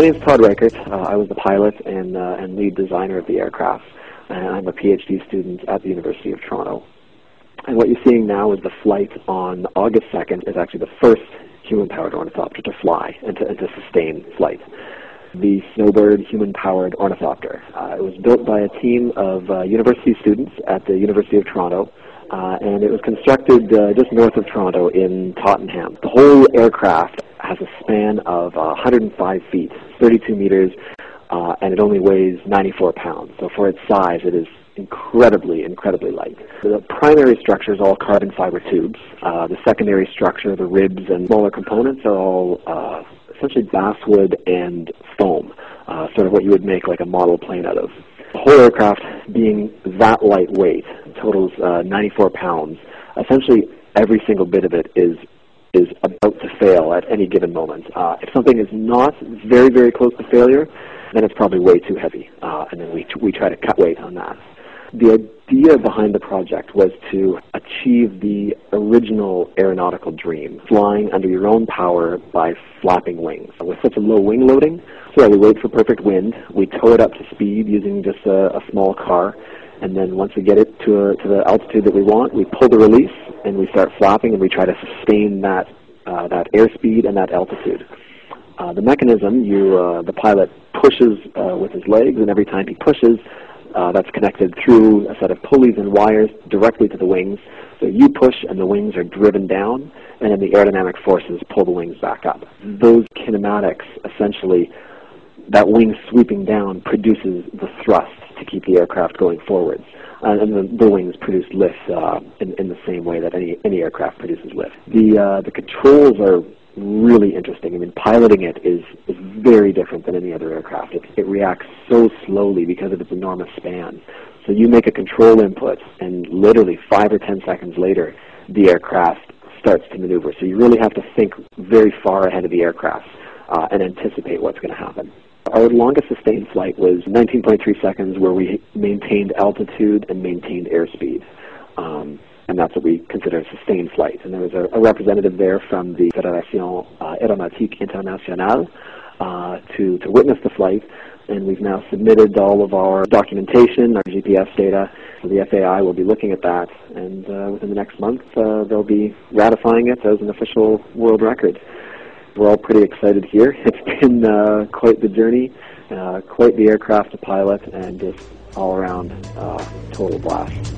My name is Todd Reichert. I was the pilot and lead designer of the aircraft, and I'm a PhD student at the University of Toronto. And what you're seeing now is the flight on August 2nd is actually the first human-powered ornithopter to fly and to sustain flight. The Snowbird human-powered ornithopter. It was built by a team of university students at the University of Toronto, and it was constructed just north of Toronto in Tottenham. The whole aircraft has a span of 105 feet, 32 meters, and it only weighs 94 pounds. So for its size, it is incredibly light. The primary structure is all carbon fiber tubes. The secondary structure, the ribs and smaller components, are all essentially basswood and foam, sort of what you would make like a model plane out of. The whole aircraft being that lightweight, totals 94 pounds. Essentially, every single bit of it is about to fail at any given moment. If something is not very close to failure, then it's probably way too heavy, and then we try to cut weight on that. The idea behind the project was to achieve the original aeronautical dream, flying under your own power by flapping wings. With such a low wing loading, so we wait for perfect wind, we tow it up to speed using just a small car, and then once we get it to the altitude that we want, we pull the release and we start flapping, and we try to sustain that airspeed and that altitude. The mechanism, the pilot pushes with his legs, and every time he pushes, that's connected through a set of pulleys and wires directly to the wings. So you push and the wings are driven down, and then the aerodynamic forces pull the wings back up. Those kinematics, essentially, that wing sweeping down produces the thrust to keep the aircraft going forwards. And the wings produce lift in the same way that any aircraft produces lift. The controls are really interesting. I mean, piloting it is very different than any other aircraft. It reacts so slowly because of its enormous span. So you make a control input, and literally 5 or 10 seconds later, the aircraft starts to maneuver. So you really have to think very far ahead of the aircraft and anticipate what's going to happen. Our longest sustained flight was 19.3 seconds, where we maintained altitude and maintained airspeed. And that's what we consider a sustained flight. And there was a representative there from the Fédération Aéronautique Internationale to witness the flight. And we've now submitted all of our documentation, our GPS data. So the FAI will be looking at that, and within the next month, they'll be ratifying it as an official world record. We're all pretty excited here. It's been quite the journey, quite the aircraft to pilot, and just all around total blast.